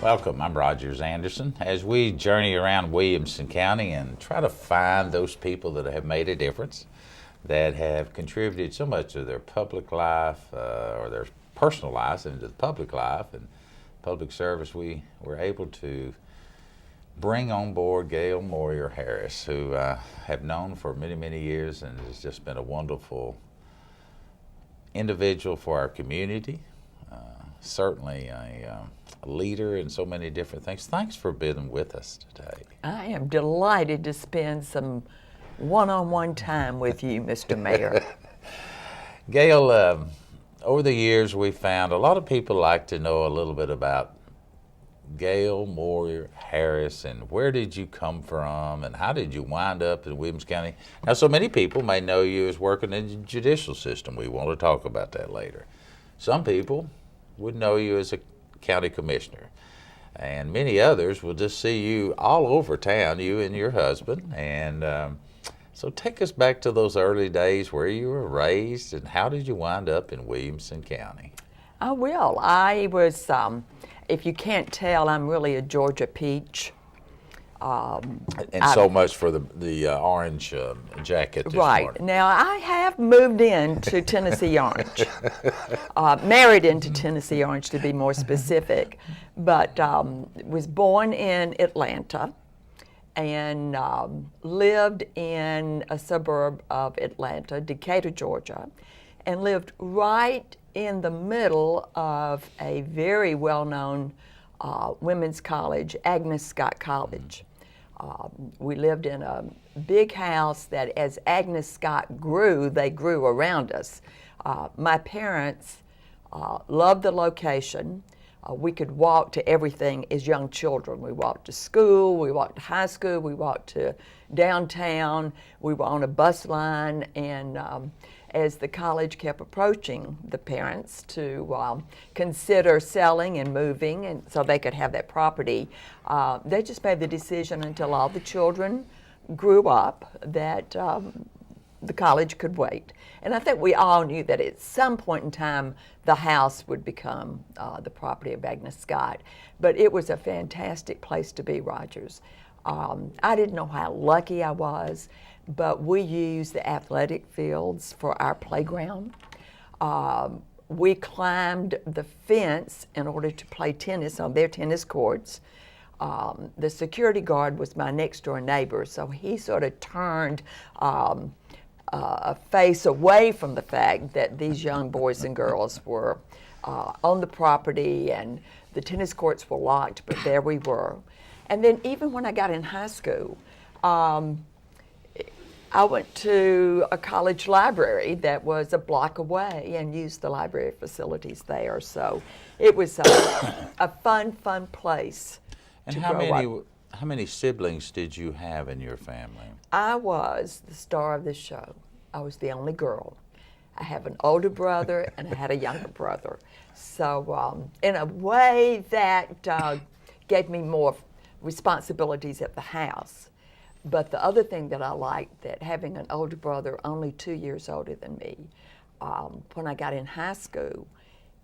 Welcome, I'm Rogers Anderson. As we journey around Williamson County and try to find those people that have made a difference, that have contributed so much of their public life or their personal lives into the public life and public service, we were able to bring on board Gayle Moyer Harris, who I have known for many, many years and has just been a wonderful individual for our community. Certainly a leader in so many different things. Thanks for being with us today. I am delighted to spend some one-on-one time with you, Mr. Mayor. Gayle, over the years we found a lot of people like to know a little bit about Gayle Moyer Harris and where did you come from and how did you wind up in Williamson County? Now, so many people may know you as working in the judicial system. We want to talk about that later. Some people would know you as a county commissioner, and many others will just see you all over town, you and your husband. And so take us back to those early days where you were raised and how did you wind up in Williamson County? I will. I was, if you can't tell, I'm really a Georgia peach. And so much for the orange jacket this right. morning. Now, I have moved into Tennessee Orange, married into Tennessee Orange to be more specific, but was born in Atlanta and lived in a suburb of Atlanta, Decatur, Georgia, and lived right in the middle of a very well-known women's college, Agnes Scott College. We lived in a big house that as Agnes Scott grew, they grew around us. My parents loved the location. We could walk to everything as young children. We walked to school, we walked to high school, we walked to downtown, we were on a bus line, and as the college kept approaching the parents to consider selling and moving and so they could have that property, they just made the decision until all the children grew up that the college could wait. And I think we all knew that at some point in time the house would become the property of Agnes Scott. But it was a fantastic place to be, Rogers. I didn't know how lucky I was, but we used the athletic fields for our playground. We climbed the fence in order to play tennis on their tennis courts. The security guard was my next door neighbor, so he sort of turned a face away from the fact that these young boys and girls were on the property, and the tennis courts were locked, but there we were. And then even when I got in high school, I went to a college library that was a block away and used the library facilities there. So it was a fun place and to how grow many up. how many siblings did you have in your family? I was the star of the show. I was the only girl. I have an older brother and I had a younger brother. So in a way that gave me more responsibilities at the house. But the other thing that I liked, that having an older brother only 2 years older than me, when I got in high school,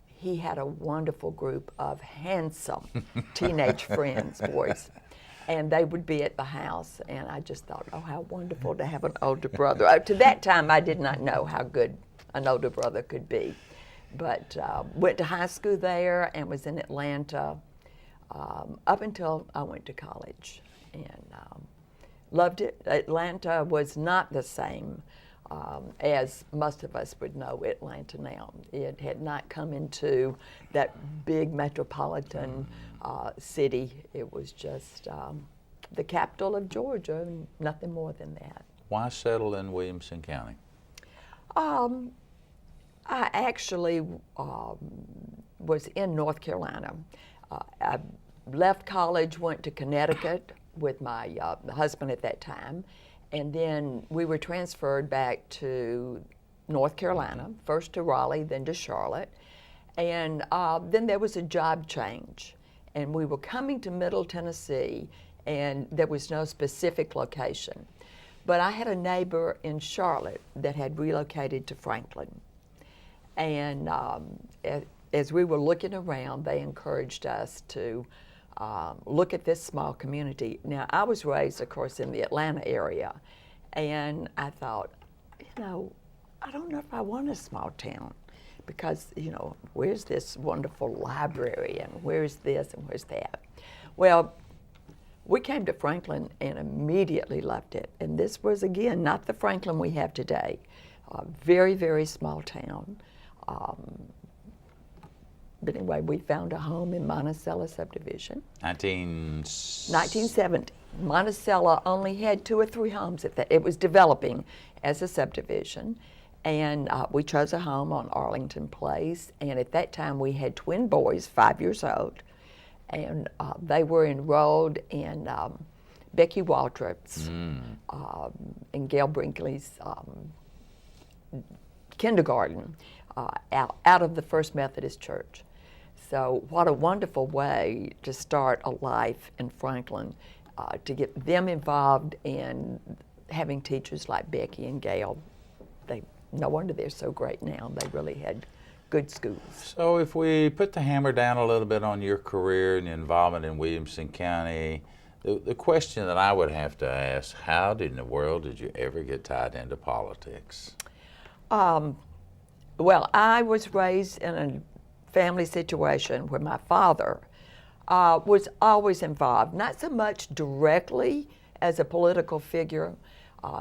he had a wonderful group of handsome teenage friends, boys, and they would be at the house, and I just thought, oh, how wonderful to have an older brother. To that time, I did not know how good an older brother could be, but went to high school there and was in Atlanta up until I went to college, and loved it. Atlanta was not the same as most of us would know Atlanta now. It had not come into that big metropolitan city. It was just the capital of Georgia, and nothing more than that. Why settle in Williamson County? I actually was in North Carolina. I left college, went to Connecticut with my husband at that time, and then we were transferred back to North Carolina, first to Raleigh, then to Charlotte, and then there was a job change, and we were coming to Middle Tennessee, and there was no specific location. But I had a neighbor in Charlotte that had relocated to Franklin, and as we were looking around, they encouraged us to look at this small community. Now, I was raised, of course, in the Atlanta area, and I thought, I don't know if I want a small town because, where's this wonderful library and where's this and where's that? Well, we came to Franklin and immediately loved it. And this was, again, not the Franklin we have today. Very, very small town. But anyway, we found a home in Monticello subdivision. 1970. Monticello only had 2 or 3 homes at that. It was developing as a subdivision. And we chose a home on Arlington Place. And at that time, we had twin boys, 5 years old. And they were enrolled in Becky Waltrip's and Gayle Brinkley's kindergarten out of the First Methodist Church. So what a wonderful way to start a life in Franklin, to get them involved in having teachers like Becky and Gayle. No wonder they're so great now. They really had good schools. So if we put the hammer down a little bit on your career and involvement in Williamson County, the question that I would have to ask, how in the world did you ever get tied into politics? Well, I was raised in a family situation where my father was always involved, not so much directly as a political figure.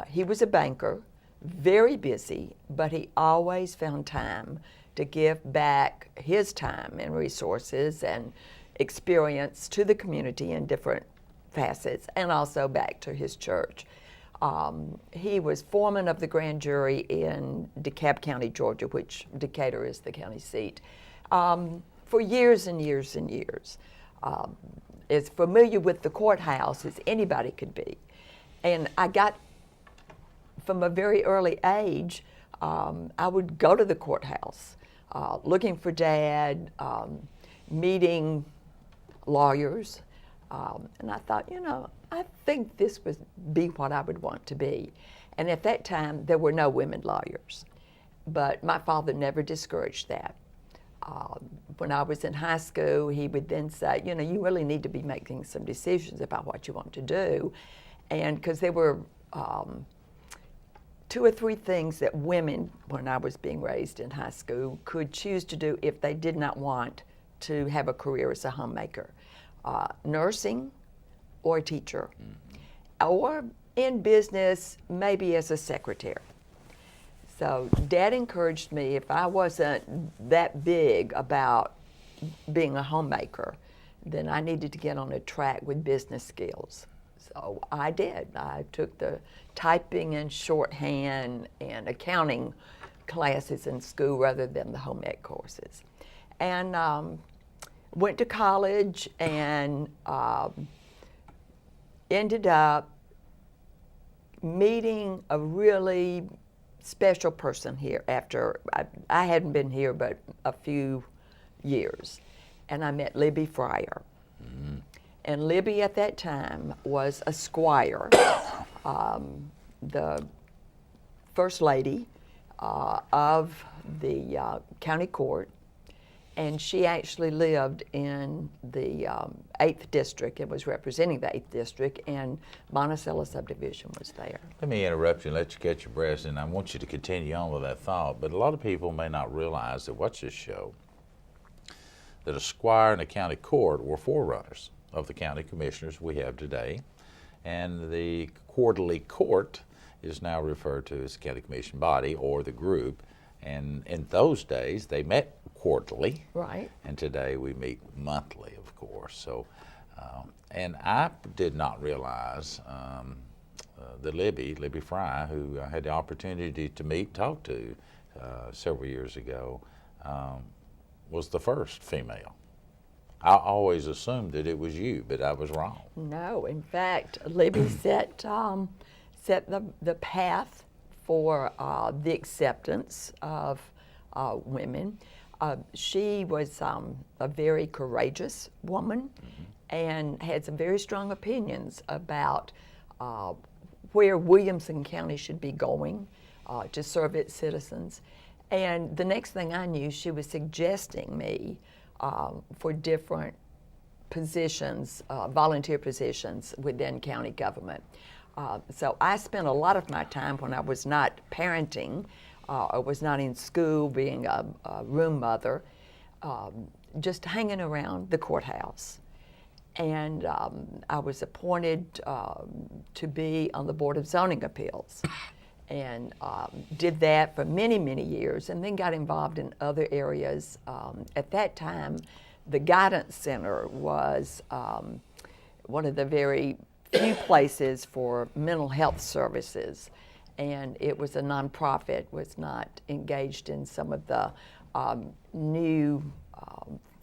He was a banker, very busy, but he always found time to give back his time and resources and experience to the community in different facets, and also back to his church. He was foreman of the grand jury in DeKalb County, Georgia, which Decatur is the county seat, for years and years and years. As familiar with the courthouse as anybody could be. And I got, from a very early age, I would go to the courthouse looking for Dad, meeting lawyers, and I thought, I think this would be what I would want to be. And at that time, there were no women lawyers, but my father never discouraged that. When I was in high school, he would then say, you really need to be making some decisions about what you want to do. And because there were 2 or 3 things that women, when I was being raised in high school, could choose to do if they did not want to have a career as a homemaker. Nursing or a teacher, or in business, maybe as a secretary. So Dad encouraged me, if I wasn't that big about being a homemaker, then I needed to get on a track with business skills. So I did. I took the typing and shorthand and accounting classes in school rather than the home ec courses. And went to college and ended up meeting a really special person here after I hadn't been here but a few years. And I met Libby Fryer. And Libby at that time was a squire, the first lady of the county court. And she actually lived in the 8th District and was representing the 8th District, and Monticello subdivision was there. Let me interrupt you and let you catch your breath, and I want you to continue on with that thought. But a lot of people may not realize that watch this show, that a squire and a county court were forerunners of the county commissioners we have today. And the quarterly court is now referred to as the county commission body or the group. And in those days, they met quarterly. Right. And today we meet monthly, of course. So, and I did not realize that Libby Fry, who I had the opportunity to meet and talk to several years ago, was the first female. I always assumed that it was you, but I was wrong. No, in fact, Libby set the path for the acceptance of women. She was a very courageous woman and had some very strong opinions about where Williamson County should be going to serve its citizens. And the next thing I knew, she was suggesting me for different positions, volunteer positions within county government. So I spent a lot of my time when I was not parenting, or was not in school being a room mother, just hanging around the courthouse. And I was appointed to be on the Board of Zoning Appeals, and did that for many, many years, and then got involved in other areas. At that time, the Guidance Center was one of the very few places for mental health services, and it was a nonprofit, was not engaged in some of the new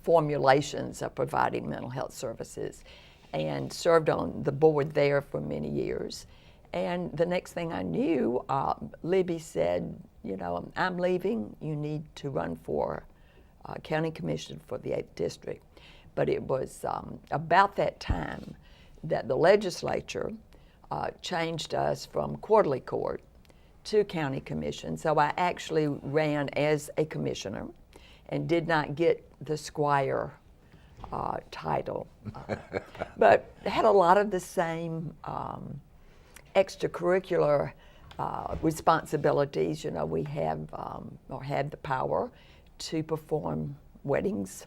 formulations of providing mental health services, and served on the board there for many years. And the next thing I knew, Libby said, you know, I'm leaving, you need to run for county commission for the 8th district. But it was about that time that the legislature changed us from quarterly court to county commission. So I actually ran as a commissioner and did not get the squire title, but had a lot of the same extracurricular responsibilities. You know, we have or had the power to perform weddings.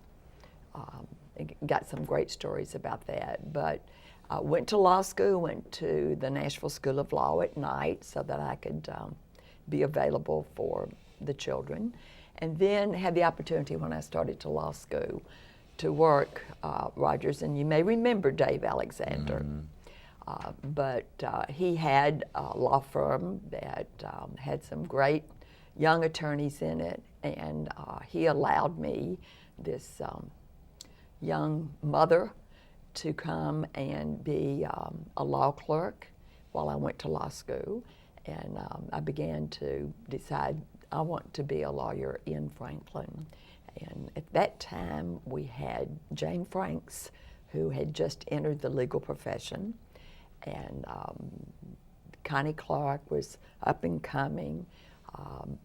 Got some great stories about that. But went to law school, went to the Nashville School of Law at night so that I could be available for the children. And then had the opportunity when I started to law school to work Rogers, and you may remember Dave Alexander. But he had a law firm that had some great young attorneys in it, and he allowed me, this young mother, to come and be a law clerk while I went to law school. And I began to decide I want to be a lawyer in Franklin. And at that time, we had Jane Franks, who had just entered the legal profession, and Connie Clark was up and coming.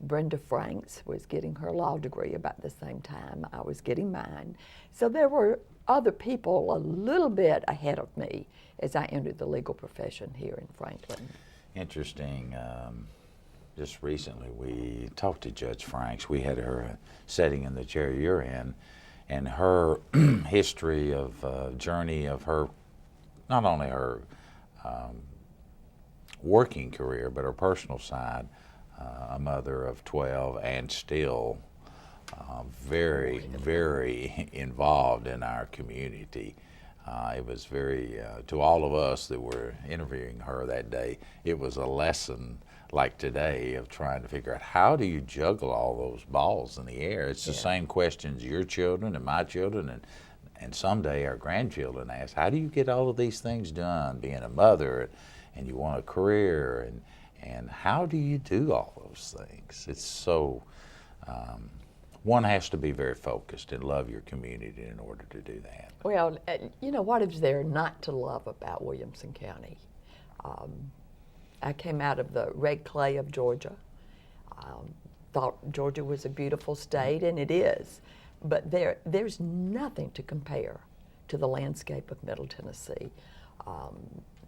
Brenda Franks was getting her law degree about the same time I was getting mine. So there were other people a little bit ahead of me as I entered the legal profession here in Franklin. Interesting. Just recently we talked to Judge Franks. We had her sitting in the chair you're in, and her history of journey of her, not only her working career, but her personal side, a mother of 12 and still very, very involved in our community. It was very, to all of us that were interviewing her that day, it was a lesson like today of trying to figure out how do you juggle all those balls in the air. It's the same questions your children and my children and someday our grandchildren ask. How do you get all of these things done, being a mother, and you want a career, and how do you do all those things? It's so, one has to be very focused and love your community in order to do that. Well, you know, what is there not to love about Williamson County? I came out of the red clay of Georgia, thought Georgia was a beautiful state, and it is, but there's nothing to compare to the landscape of Middle Tennessee,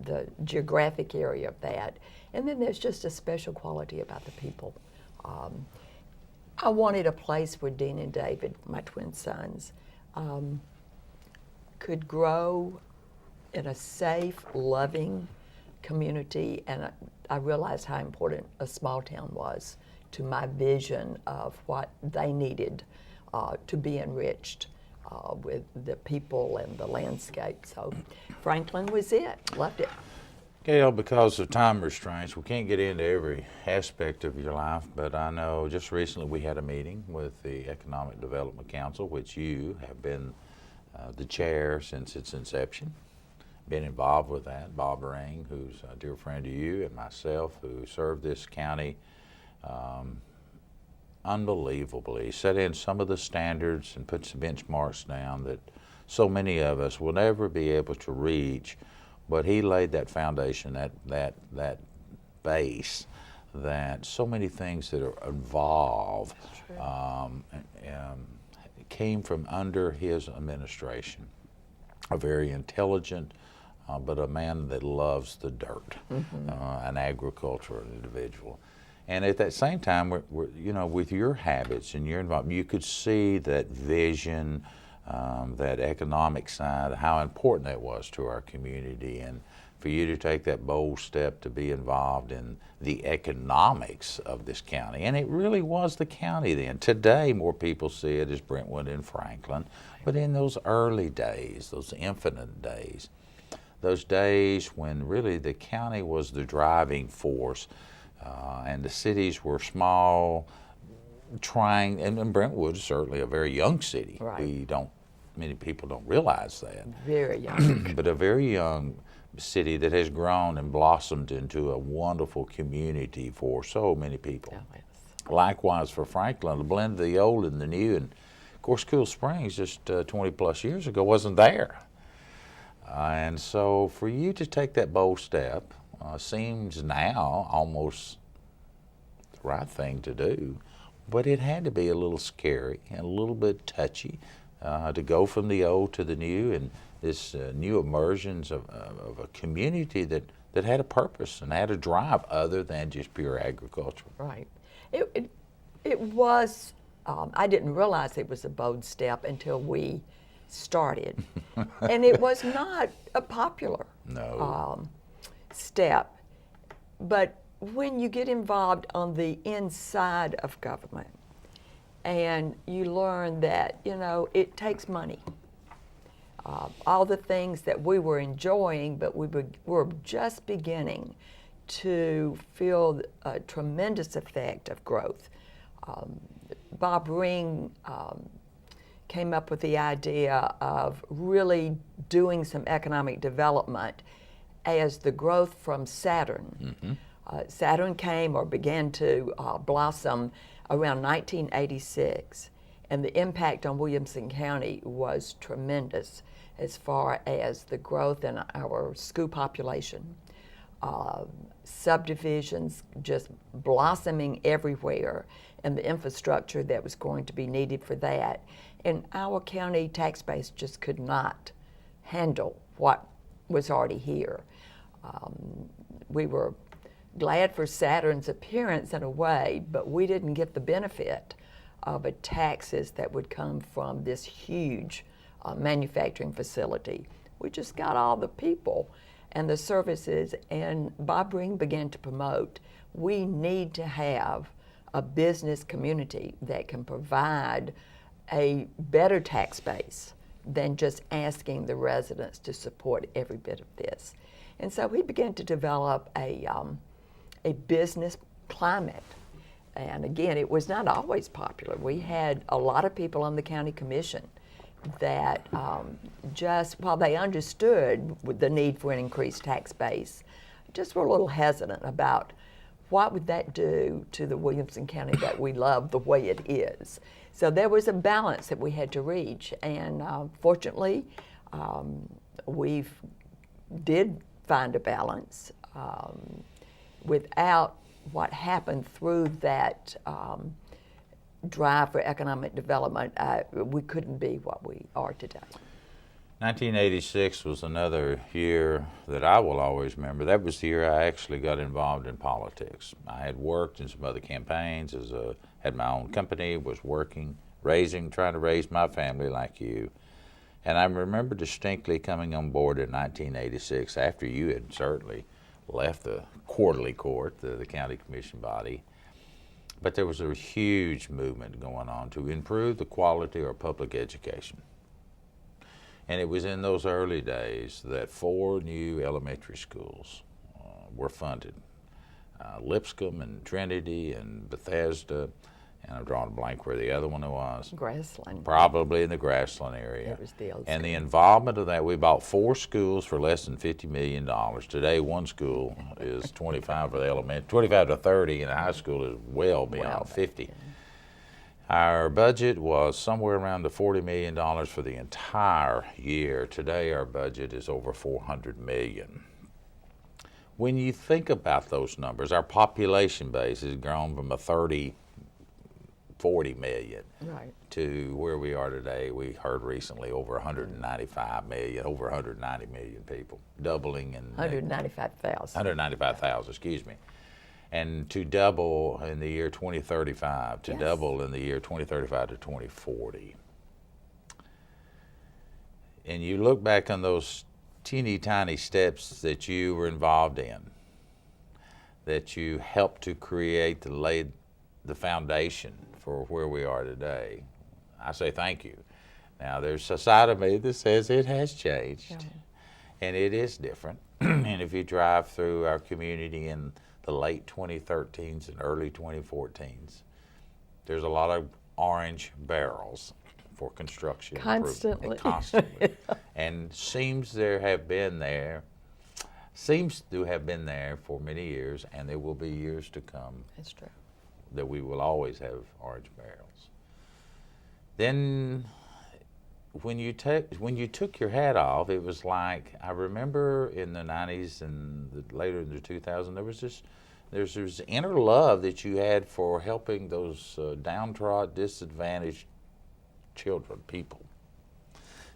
the geographic area of that, and then there's just a special quality about the people. I wanted a place where Dean and David, my twin sons, could grow in a safe, loving community, and I realized how important a small town was to my vision of what they needed to be enriched with the people and the landscape. So Franklin was it. Loved it. Gayle, because of time restraints, we can't get into every aspect of your life, but I know just recently we had a meeting with the Economic Development Council, which you have been the chair since its inception, been involved with that. Bob Ring, who's a dear friend of you, and myself, who served this county unbelievably, set in some of the standards and put some benchmarks down that so many of us will never be able to reach. But he laid that foundation, that base, that so many things that are involved came from under his administration. a very intelligent, but a man that loves the dirt, an agricultural individual. And at that same time, you know, with your habits and your involvement, you could see that vision, that economic side, how important that was to our community, and for you to take that bold step to be involved in the economics of this county. And it really was the county then. Today, more people see it as Brentwood and Franklin, but in those early days, those infinite days, those days when really the county was the driving force, and the cities were small, trying, and Brentwood is certainly a very young city. Right. Many people don't realize that. Very young. But a very young city that has grown and blossomed into a wonderful community for so many people. Oh, yes. Likewise for Franklin, a blend of the old and the new. And of course, Cool Springs just 20 plus years ago wasn't there. And so for you to take that bold step seems now almost the right thing to do, but it had to be a little scary and a little bit touchy to go from the old to the new, and this new immersions of a community that had a purpose and had a drive other than just pure agriculture. Right. It was, I didn't realize it was a bold step until we started. And it was not a popular step. But when you get involved on the inside of government and you learn that, you know, it takes money. All the things that we were enjoying, but we were just beginning to feel a tremendous effect of growth. Bob Ring came up with the idea of really doing some economic development as the growth from Saturn. Saturn came or began to blossom around 1986, and the impact on Williamson County was tremendous as far as the growth in our school population. Subdivisions just blossoming everywhere, and the infrastructure that was going to be needed for that. And our county tax base just could not handle what was already here. We were glad for Saturn's appearance in a way, but we didn't get the benefit of the taxes that would come from this huge manufacturing facility. We just got all the people and the services, and Bob Ring began to promote, we need to have a business community that can provide a better tax base than just asking the residents to support every bit of this. And so we began to develop a business climate. And again, it was not always popular. We had a lot of people on the county commission that just, while they understood the need for an increased tax base, just were a little hesitant about what would that do to the Williamson County that we love the way it is. So there was a balance that we had to reach, and fortunately, we did find a balance. Without what happened through that drive for economic development, we couldn't be what we are today. 1986 was another year that I will always remember. That was the year I actually got involved in politics. I had worked in some other campaigns, had my own company, was working, trying to raise my family like you. And I remember distinctly coming on board in 1986 after you had certainly left the quarterly court, the county commission body. But there was a huge movement going on to improve the quality of public education. And it was in those early days that 4 new elementary schools were funded. Lipscomb and Trinity and Bethesda, and I'm drawing a blank where the other one was. Grassland. Probably in the Grassland area. It was the old and school. The involvement of that, we bought 4 schools for less than $50 million. Today, one school is 25 for the elementary, 25 to 30, and the high school is well beyond 50. Our budget was somewhere around the $40 million for the entire year. Today, our budget is over $400 million. When you think about those numbers, our population base has grown from a 35 40 million Right. to where we are today. We heard recently over 195 million, over 190 million people, doubling in 195,000. 195,000, excuse me. And to double in the year 2035, to Yes. double in the year 2035 to 2040. And you look back on those teeny tiny steps that you were involved in, that you helped to create, to lay the foundation for where we are today. I say thank you. Now there's a side of me that says it has changed, Yeah. and it is different. And if you drive through our community in the late 2013s and early 2014s, there's a lot of orange barrels for construction Constantly. improvement. Constantly. And seems to have been there for many years, and there will be years to come That's true. that we will always have orange barrels. Then when you took your hat off, it was like, I remember in the 90s and later in the 2000s, there's this inner love that you had for helping those downtrodden, disadvantaged children, people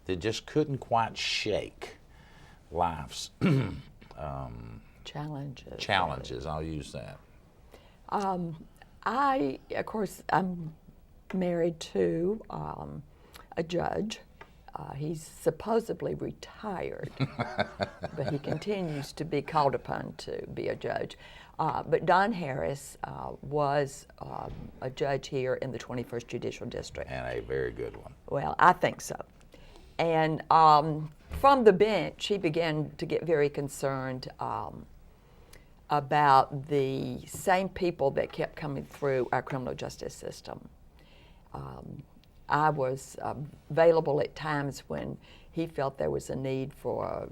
that just couldn't quite shake life's Challenges. I'll use that. Of course, I'm married to a judge. He's supposedly retired, but he continues to be called upon to be a judge. But Don Harris was a judge here in the 21st Judicial District. And a very good one. Well, I think so. And from the bench, he began to get very concerned about the same people that kept coming through our criminal justice system. I was available at times when he felt there was a need for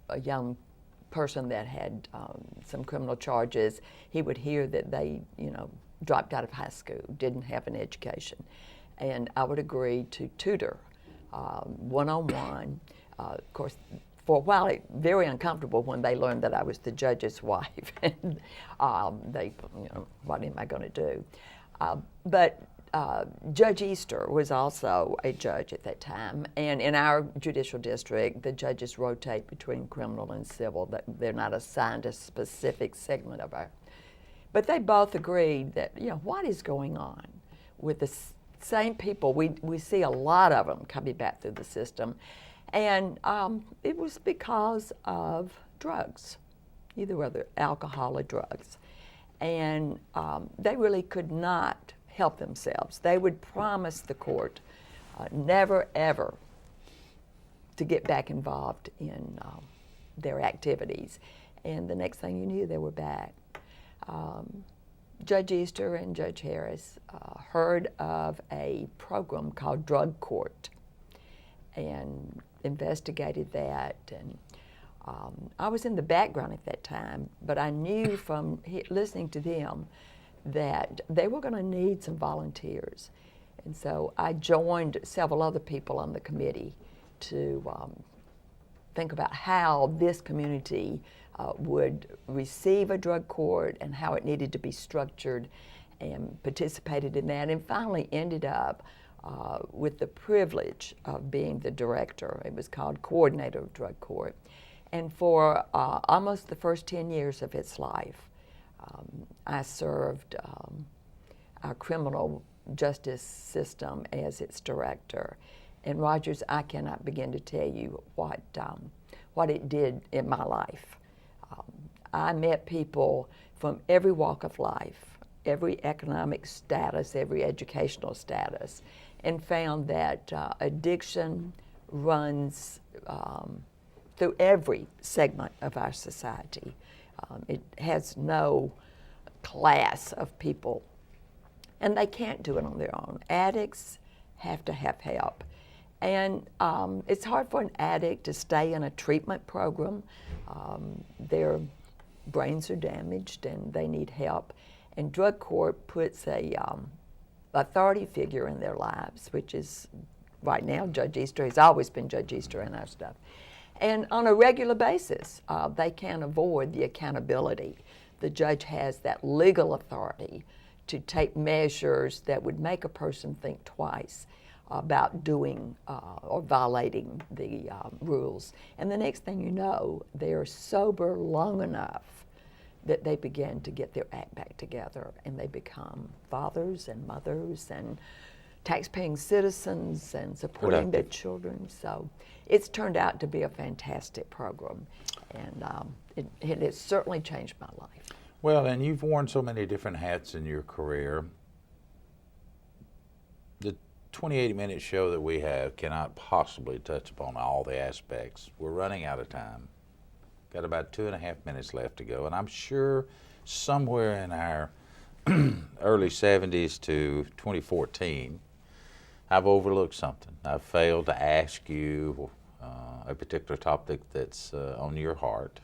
a young person that had some criminal charges. He would hear that they, dropped out of high school, didn't have an education, and I would agree to tutor one-on-one. Of course, for a while, it very uncomfortable when they learned that I was the judge's wife, and they, what am I going to do? But Judge Easter was also a judge at that time, and in our judicial district, the judges rotate between criminal and civil. They're not assigned a specific segment of our. But they both agreed that, what is going on with the same people? We see a lot of them coming back through the system, and it was because of drugs, either whether alcohol or drugs, and they really could not help themselves. They would promise the court never, ever to get back involved in their activities. And the next thing you knew, they were back. Judge Easter and Judge Harris heard of a program called Drug Court and investigated that. And I was in the background at that time, but I knew from listening to them that they were going to need some volunteers. And so I joined several other people on the committee to think about how this community would receive a drug court and how it needed to be structured, and participated in that, and finally ended up with the privilege of being the director. It was called Coordinator of Drug Court. And for almost the first 10 years of its life, I served our criminal justice system as its director. And Rogers, I cannot begin to tell you what it did in my life. I met people from every walk of life, every economic status, every educational status, and found that addiction runs through every segment of our society. It has no class of people, and they can't do it on their own. Addicts have to have help. And it's hard for an addict to stay in a treatment program. Their brains are damaged and they need help. And drug court puts a authority figure in their lives, which is right now Judge Easter. Has always been Judge Easter in our stuff. And on a regular basis, they can't avoid the accountability. The judge has that legal authority to take measures that would make a person think twice about doing or violating the rules. And the next thing you know, they're sober long enough that they begin to get their act back together, and they become fathers and mothers and tax-paying citizens and supporting their children. So it's turned out to be a fantastic program, and it has certainly changed my life. Well, and you've worn so many different hats in your career. The 28-minute show that we have cannot possibly touch upon all the aspects. We're running out of time. Got about 2.5 minutes left to go, and I'm sure somewhere in our early 70s to 2014, I've overlooked something. I've failed to ask you a particular topic that's on your heart.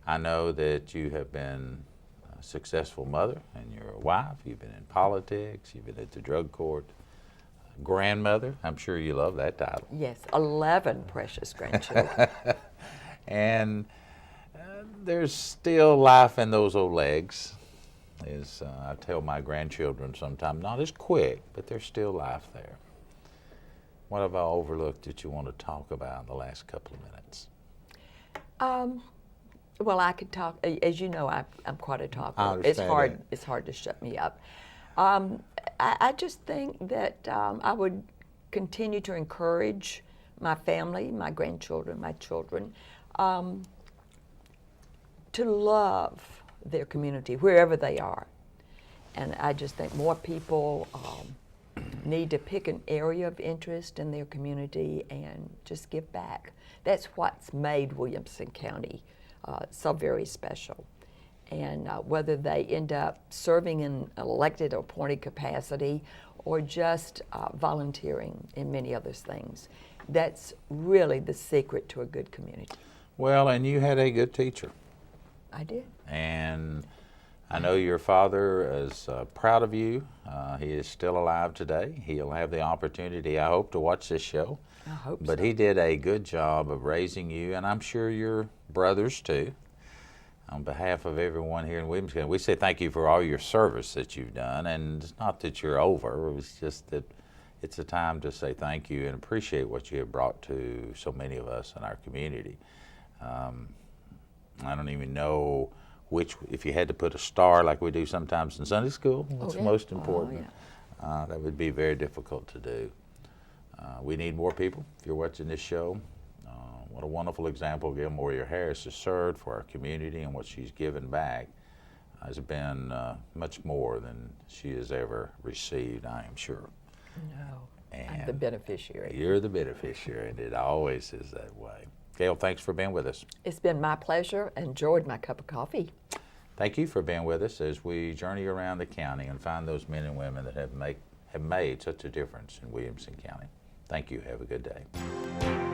I know that you have been a successful mother, and you're a wife. You've been in politics. You've been at the drug court. Grandmother. I'm sure you love that title. Yes, 11 precious grandchildren. And there's still life in those old legs. As I tell my grandchildren sometimes, not as quick, but there's still life there. What have I overlooked that you want to talk about in the last couple of minutes? Well, I could talk. As you know, I'm quite a talker. I understand It's hard to shut me up. I just think that I would continue to encourage my family, my grandchildren, my children, to love their community wherever they are. And I just think more people need to pick an area of interest in their community and just give back. That's what's made Williamson County so very special. And whether they end up serving in elected or appointed capacity or just volunteering in many other things, that's really the secret to a good community. Well, and you had a good teacher. I did. And I know your father is proud of you. He is still alive today. He'll have the opportunity, I hope, to watch this show. I hope But so. he did a good job of raising you, and I'm sure your brothers too. On behalf of everyone here in Williamson, we say thank you for all your service that you've done. And it's not that you're over, it's just that it's a time to say thank you and appreciate what you have brought to so many of us in our community. I don't even know which, if you had to put a star like we do sometimes in Sunday school, what's most important, that would be very difficult to do. We need more people. If you're watching this show, what a wonderful example Gayle Moyer Harris has served for our community, and what she's given back has been much more than she has ever received, I am sure. No, And I'm the beneficiary. You're the beneficiary, and it always is that way. Gayle, thanks for being with us. It's been my pleasure. Enjoyed my cup of coffee. Thank you for being with us as we journey around the county and find those men and women that have made such a difference in Williamson County. Thank you. Have a good day.